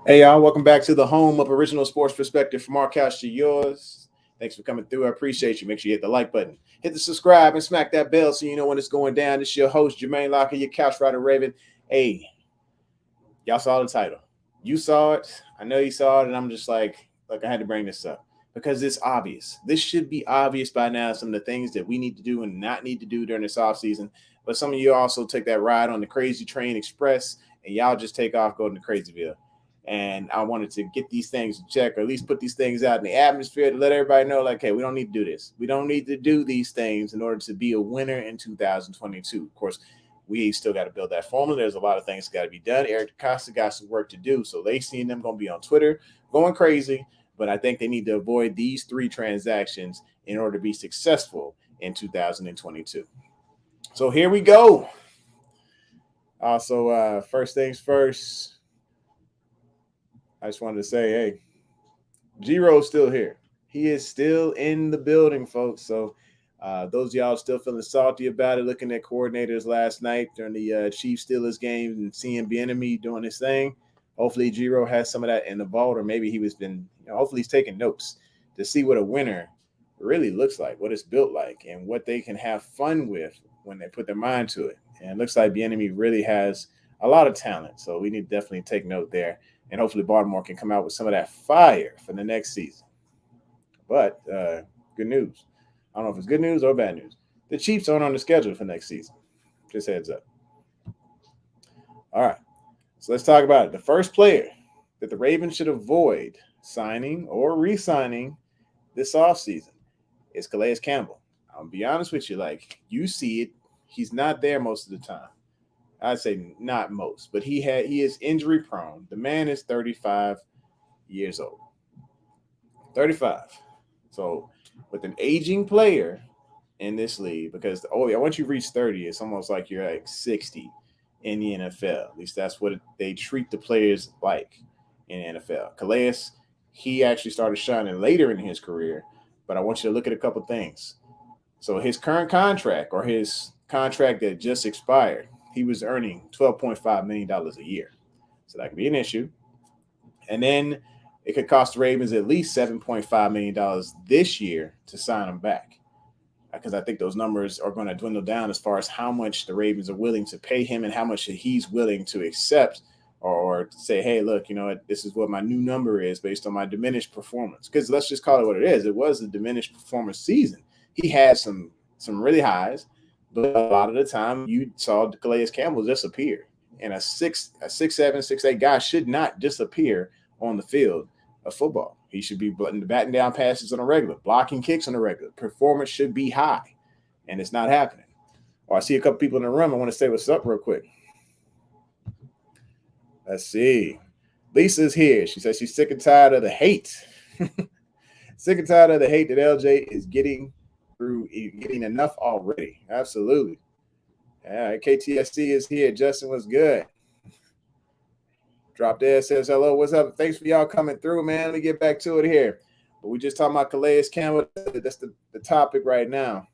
Hey y'all, welcome back to the home of original sports perspective from our couch to yours. Thanks for coming through. I appreciate you. Make sure you hit the like button, hit the subscribe, and smack that bell so you know when it's going down. This is your host, Jermaine Locker, your couch rider Raven. Hey, y'all saw the title. You saw it. I know you saw it, and I'm just like I had to bring this up because it's obvious. This should be obvious by now. Some of the things that we need to do and not need to do during this off season. But some of you also take that ride on the Crazy Train Express, and y'all just take off going to Crazyville. And I wanted to get these things in check, or at least put these things out in the atmosphere to let everybody know, like, hey, we don't need to do this. We don't need to do these things in order to be a winner in 2022. Of course, we still got to build that formula. There's a lot of things got to be done. Eric DeCosta got some work to do. So they seen them going to be on Twitter going crazy. But I think they need to avoid these three transactions in order to be successful in 2022. So here we go. Also, first things first, I just wanted to say, hey, G-Ro's still here. He is still in the building, folks. So those of y'all still feeling salty about it, looking at coordinators last night during the Chiefs Steelers game and seeing Bieniemy doing his thing. Hopefully, G-Ro has some of that in the vault, or maybe hopefully he's taking notes to see what a winner really looks like, what it's built like, and what they can have fun with when they put their mind to it. And it looks like Bieniemy really has a lot of talent. So we need to definitely take note there. And hopefully Baltimore can come out with some of that fire for the next season. But good news. I don't know if it's good news or bad news. The Chiefs aren't on the schedule for next season. Just heads up. All right. So let's talk about it. The first player that the Ravens should avoid signing or re-signing this offseason is Calais Campbell. I'll be honest with you, like you see it, he's not there most of the time. I'd say not most, but he is injury prone. The man is 35 years old. 35. So with an aging player in this league, because once you reach 30, it's almost like you're like 60 in the NFL. At least that's what they treat the players like in the NFL. Calais, he actually started shining later in his career, but I want you to look at a couple things. So his current contract, or his contract that just expired, he was earning $12.5 million a year. So that could be an issue. And then it could cost the Ravens at least $7.5 million this year to sign him back. Because I think those numbers are going to dwindle down as far as how much the Ravens are willing to pay him and how much he's willing to accept, or say, hey, look, you know what, this is what my new number is based on my diminished performance. Because let's just call it what it is. It was a diminished performance season. He had some really highs, but a lot of the time you saw Calais Campbell disappear. And a 6'7", 6'8" guy should not disappear on the field of football. He should be batting down passes on a regular, blocking kicks on a regular. Performance should be high, and it's not happening. Well, I see a couple people in the room. I want to say what's up real quick. Let's see. Lisa's here. She says she's sick and tired of the hate. Sick and tired of the hate that LJ is getting enough already. Absolutely. Yeah, KTSC is here. Justin was good. Drop Dead says hello. What's up? Thanks for y'all coming through, man. Let me get back to it here. But we just talking about Calais Campbell. That's the topic right now.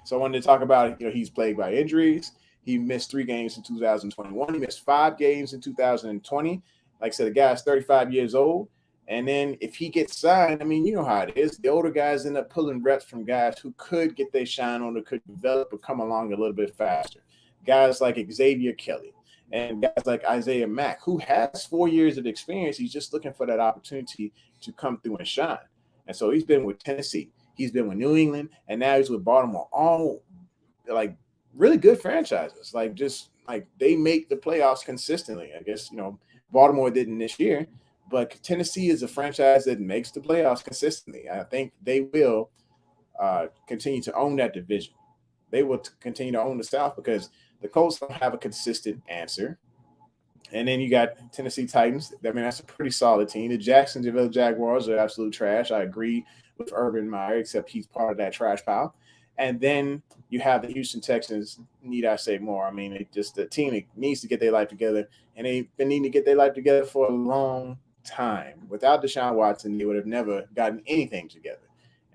So I wanted to talk about, he's plagued by injuries. He missed 3 games in 2021. He missed 5 games in 2020. Like I said, the guy's 35 years old. And then if he gets signed, I mean, you know how it is. The older guys end up pulling reps from guys who could get their shine on, or could develop or come along a little bit faster. Guys like Xavier Kelly and guys like Isaiah Mack, who has 4 years of experience. He's just looking for that opportunity to come through and shine. And so he's been with Tennessee. He's been with New England, and now he's with Baltimore. All like really good franchises. Like just like they make the playoffs consistently. I guess, Baltimore didn't this year, but Tennessee is a franchise that makes the playoffs consistently. I think they will continue to own that division. They will continue to own the South because the Colts don't have a consistent answer. And then you got Tennessee Titans. I mean, that's a pretty solid team. The Jacksonville Jaguars are absolute trash. I agree with Urban Meyer, except he's part of that trash pile. And then you have the Houston Texans. Need I say more? I mean, the team that needs to get their life together, and they've been needing to get their life together for a long time. Without Deshaun Watson, they would have never gotten anything together.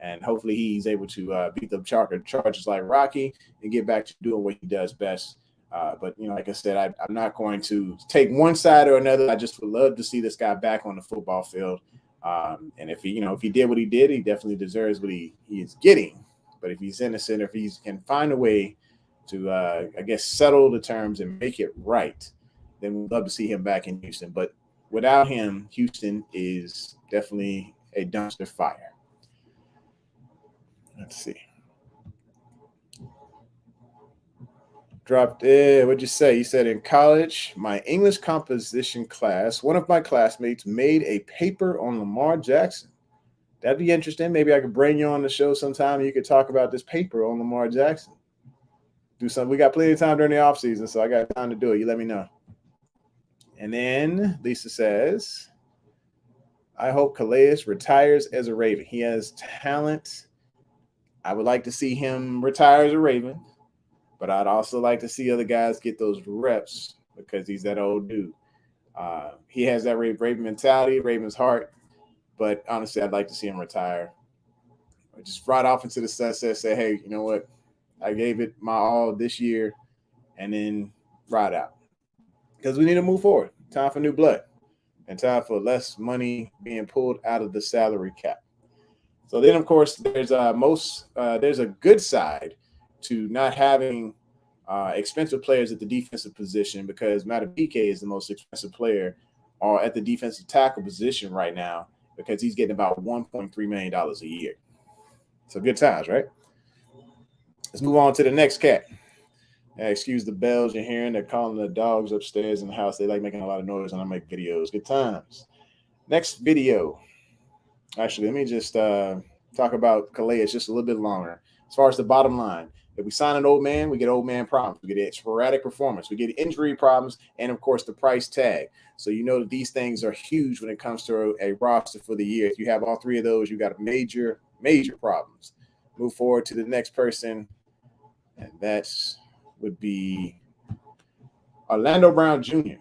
And hopefully he's able to beat the Chargers like Rocky and get back to doing what he does best, But like I said, I'm not going to take one side or another. I just would love to see this guy back on the football field. And if he did what he did, he definitely deserves what he is getting. But if he's innocent, if he can find a way to, I guess, settle the terms and make it right, then we'd love to see him back in Houston. But without him, Houston is definitely a dumpster fire. Let's see. Dropped what'd you say? You said in college, my English composition class, one of my classmates made a paper on Lamar Jackson. That'd be interesting. Maybe I could bring you on the show sometime and you could talk about this paper on Lamar Jackson. Do something. We got plenty of time during the offseason, so I got time to do it. You let me know. And then Lisa says, I hope Calais retires as a Raven. He has talent. I would like to see him retire as a Raven. But I'd also like to see other guys get those reps because he's that old dude. He has that Raven mentality, Raven's heart. But honestly, I'd like to see him retire. Or just ride off into the sunset, say, hey, you know what? I gave it my all this year, and then ride out. Because we need to move forward. Time for new blood. And time for less money being pulled out of the salary cap. So then, of course, there's a good side to not having expensive players at the defensive position because Matabike is the most expensive player at the defensive tackle position right now because he's getting about $1.3 million a year. So good times, right? Let's move on to the next cat. Excuse the bells you're hearing. They're calling the dogs upstairs in the house. They like making a lot of noise when I make videos. Good times. Next video. Actually, let me just talk about Calais just a little bit longer. As far as the bottom line, if we sign an old man, we get old man problems. We get sporadic performance. We get injury problems, and, of course, the price tag. So you know that these things are huge when it comes to a roster for the year. If you have all three of those, you got major, major problems. Move forward to the next person, and that would be Orlando Brown Jr.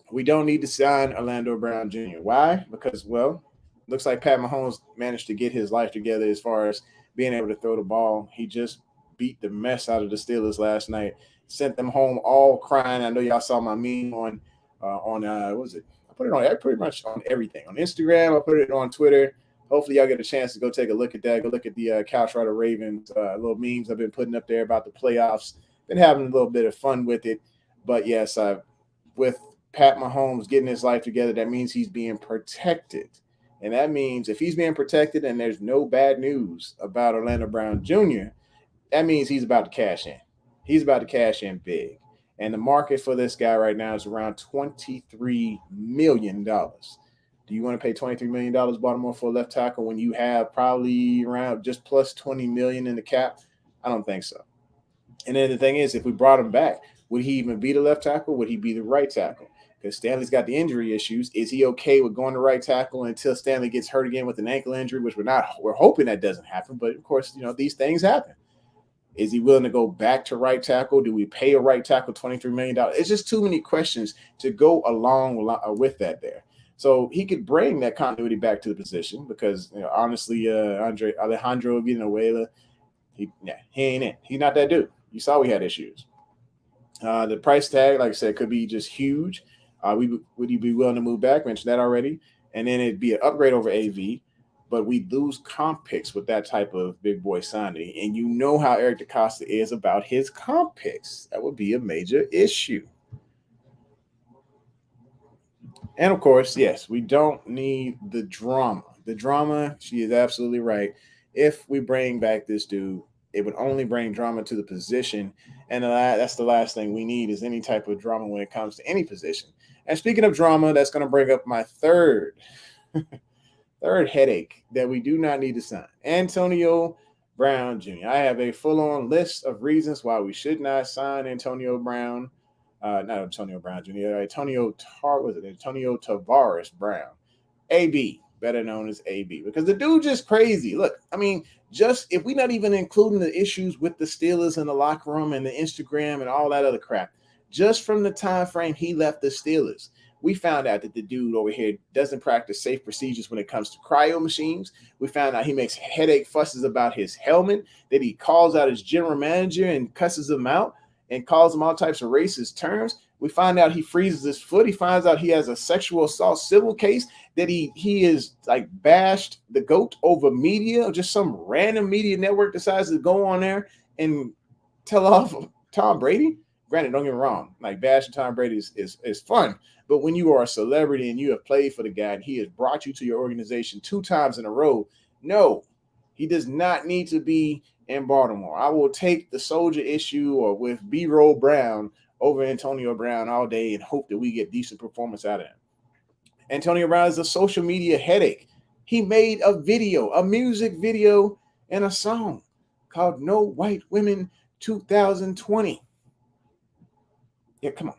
We don't need to sign Orlando Brown Jr. Why? Because, well, looks like Pat Mahomes managed to get his life together as far as being able to throw the ball. He just beat the mess out of the Steelers last night, sent them home all crying. I know y'all saw my meme on what was it? I put it on pretty much on everything. On Instagram, I put it on Twitter. Hopefully y'all get a chance to go take a look at that. Go look at the Couch Rider Ravens little memes I've been putting up there about the playoffs. Been having a little bit of fun with it. But yes, with Pat Mahomes getting his life together, that means he's being protected. And that means if he's being protected and there's no bad news about Orlando Brown Jr., that means he's about to cash in. He's about to cash in big. And the market for this guy right now is around $23 million. Do you want to pay $23 million, Baltimore, for a left tackle when you have probably around just plus $20 million in the cap? I don't think so. And then the thing is, if we brought him back, would he even be the left tackle? Would he be the right tackle? Because Stanley's got the injury issues. Is he okay with going to right tackle until Stanley gets hurt again with an ankle injury, which we're hoping that doesn't happen. But, of course, these things happen. Is he willing to go back to right tackle? Do we pay a right tackle $23 million? It's just too many questions to go along with that there. So he could bring that continuity back to the position because, honestly, Alejandro Villanueva, he ain't it. He's not that dude. You saw we had issues. The price tag, like I said, could be just huge. Would you be willing to move back? Mentioned that already. And then it'd be an upgrade over AV. But we lose comp picks with that type of big boy signing. And you know how Eric DeCosta is about his comp picks. That would be a major issue. And, of course, yes, we don't need the drama. The drama, she is absolutely right. If we bring back this dude, it would only bring drama to the position. And that's the last thing we need is any type of drama when it comes to any position. And speaking of drama, that's going to bring up my third headache that we do not need to sign. Antonio Brown Jr. I have a full-on list of reasons why we should not sign Antonio Brown. Not Antonio Brown Jr. Antonio Tavares Brown. AB, better known as AB. Because the dude just crazy. Look, I mean, just if we're not even including the issues with the Steelers in the locker room and the Instagram and all that other crap, just from the time frame he left the Steelers, we found out that the dude over here doesn't practice safe procedures when it comes to cryo machines. We found out he makes headache fusses about his helmet, that he calls out his general manager and cusses him out. and calls him all types of racist terms. We find out he freezes his foot. He finds out he has a sexual assault civil case, that he is like bashed the GOAT over media. Just some random media network decides to go on there and tell off Tom Brady. Granted, don't get me wrong, like bashing Tom Brady is fun. But when you are a celebrity and you have played for the guy and he has brought you to your organization 2 times in a row, no, he does not need to be in Baltimore. I will take the soldier issue or with B-Roll Brown over Antonio Brown all day and hope that we get decent performance out of him. Antonio Brown is a social media headache. He made a video, a music video, and a song called No White Women 2020. Yeah, come on.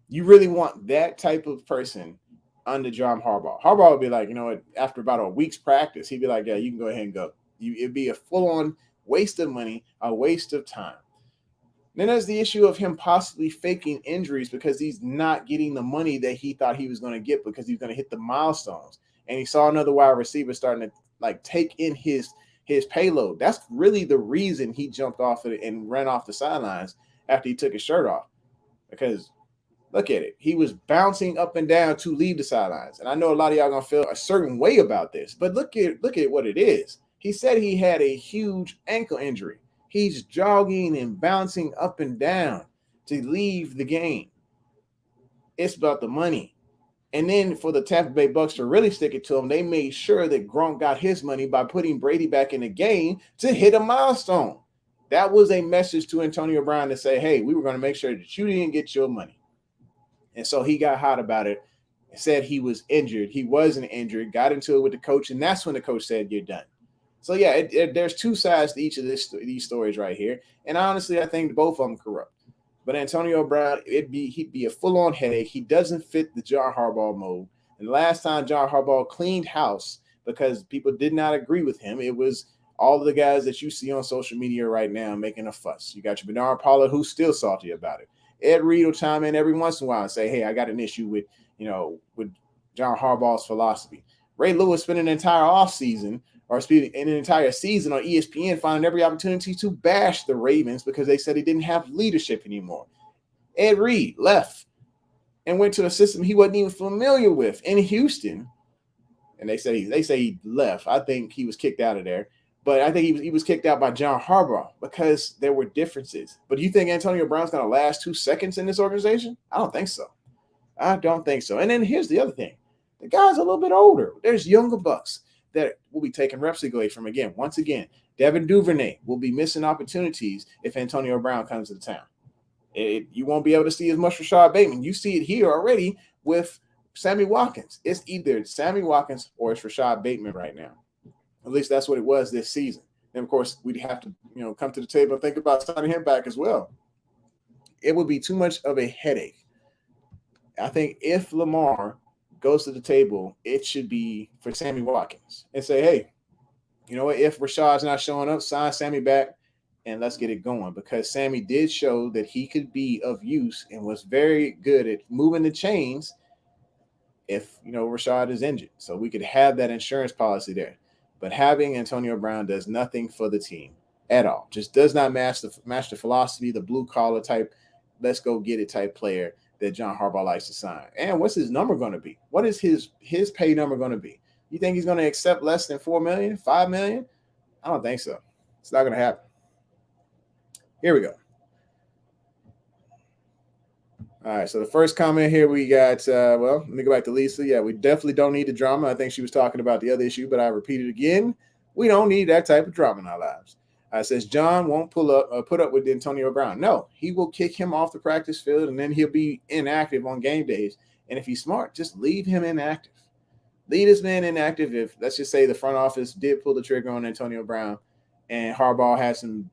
You really want that type of person under John Harbaugh? Harbaugh would be like, you know what, after about a week's practice, he'd be like, yeah, you can go ahead and go. It'd be a full-on waste of money, a waste of time. Then there's the issue of him possibly faking injuries because he's not getting the money that he thought he was going to get because he's going to hit the milestones. And he saw another wide receiver starting to like take in his payload. That's really the reason he jumped off it and ran off the sidelines after he took his shirt off. Because look at it. He was bouncing up and down to leave the sidelines. And I know a lot of y'all going to feel a certain way about this, but look at what it is. He said he had a huge ankle injury. He's jogging and bouncing up and down to leave the game. It's about the money. And then for the Tampa Bay Bucks to really stick it to him, they made sure that Gronk got his money by putting Brady back in the game to hit a milestone. That was a message to Antonio Brown to say, hey, we were going to make sure that you didn't get your money. And so he got hot about it and said he was injured. He wasn't injured, got into it with the coach, and that's when the coach said, you're done. So, yeah, there's 2 sides to each of these stories right here. And honestly, I think both of them corrupt. But Antonio Brown, he'd be a full-on headache. He doesn't fit the John Harbaugh mold. And the last time John Harbaugh cleaned house because people did not agree with him, it was all of the guys that you see on social media right now making a fuss. You got your Bernard Pollard, who's still salty about it. Ed Reed will chime in every once in a while and say, hey, I got an issue with John Harbaugh's philosophy. Ray Lewis spent an entire offseason or an entire season on ESPN finding every opportunity to bash the Ravens because they said he didn't have leadership anymore. Ed Reed left and went to a system he wasn't even familiar with in Houston. And they say he left. I think he was kicked out of there. But I think he was kicked out by John Harbaugh because there were differences. But do you think Antonio Brown's going to last 2 seconds in this organization? I don't think so. And then here's the other thing. The guy's a little bit older. There's younger bucks that will be taking reps away from again. Once again, Devin Duvernay will be missing opportunities if Antonio Brown comes to town. You won't be able to see as much Rashad Bateman. You see it here already with Sammy Watkins. It's either Sammy Watkins or it's Rashad Bateman right now. At least that's what it was this season. And, of course, we'd have to come to the table and think about signing him back as well. It would be too much of a headache. I think if Lamar goes to the table, it should be for Sammy Watkins and say, hey, you know what? If Rashad's not showing up, sign Sammy back and let's get it going, because Sammy did show that he could be of use and was very good at moving the chains if, Rashad is injured. So we could have that insurance policy there. But having Antonio Brown does nothing for the team at all. Just does not match the philosophy, the blue-collar type, let's go get it type player that John Harbaugh likes to sign. And what's his number going to be? What is his pay number going to be? You think he's going to accept less than $4 million, $5 million? I don't think so. It's not going to happen. Here we go. All right, so the first comment here we got, let me go back to Lisa. Yeah, we definitely don't need the drama. I think she was talking about the other issue, but I repeat it again. We don't need that type of drama in our lives. It says John won't put up with Antonio Brown. No, he will kick him off the practice field, and then he'll be inactive on game days. And if he's smart, just leave him inactive. Leave this man inactive. If, let's just say, the front office did pull the trigger on Antonio Brown and Harbaugh had some,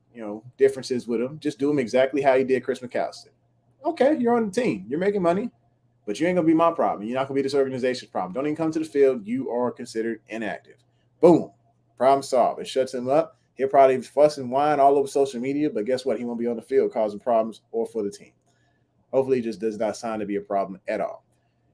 differences with him, just do him exactly how he did Chris McAllister. Okay, you're on the team. You're making money, but you ain't going to be my problem. You're not going to be this organization's problem. Don't even come to the field. You are considered inactive. Boom. Problem solved. It shuts him up. He'll probably fuss and whine all over social media, but guess what? He won't be on the field causing problems or for the team. Hopefully, he just does not sign to be a problem at all.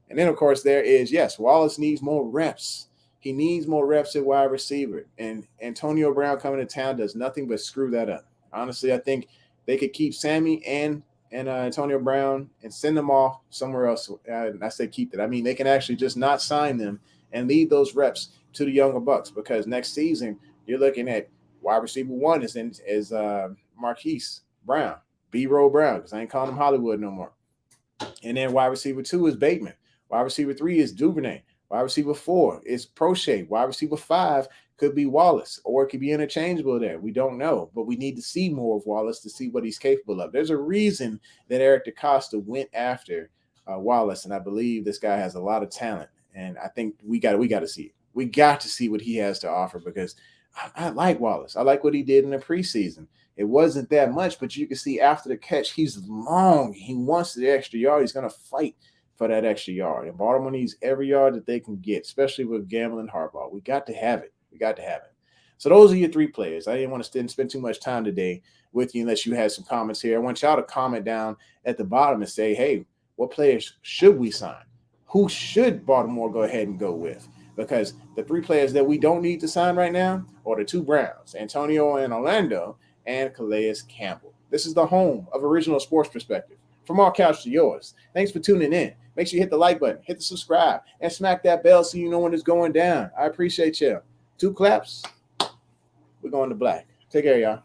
And then, of course, there is, yes, Wallace needs more reps. He needs more reps at wide receiver. And Antonio Brown coming to town does nothing but screw that up. Honestly, I think they could keep Sammy and Antonio Brown and send them off somewhere else. I say keep it. I mean, they can actually just not sign them and leave those reps to the younger bucks, because next season you're looking at wide receiver one is Marquise Brown, B. Rowe Brown, because I ain't calling him Hollywood no more. And then wide receiver two is Bateman. Wide receiver three is Duvernay. Wide receiver four is Prochet. Wide receiver five could be Wallace, or it could be interchangeable there. We don't know, but we need to see more of Wallace to see what he's capable of. There's a reason that Eric DeCosta went after Wallace, and I believe this guy has a lot of talent. And I think we got to see it. We got to see what he has to offer, because I like Wallace. I like what he did in the preseason. It wasn't that much, but you can see after the catch, he's long. He wants the extra yard. He's going to fight for that extra yard. And Baltimore needs every yard that they can get, especially with gambling hardball. We got to have it. We got to have it. So those are your three players. I didn't want to spend too much time today with you unless you had some comments here. I want y'all to comment down at the bottom and say, hey, what players should we sign? Who should Baltimore go ahead and go with? Because the three players that we don't need to sign right now are the two Browns, Antonio and Orlando, and Calais Campbell. This is the home of Original Sports Perspective. From our couch to yours. Thanks for tuning in. Make sure you hit the like button, hit the subscribe, and smack that bell so you know when it's going down. I appreciate you. 2 claps. We're going to black. Take care, y'all.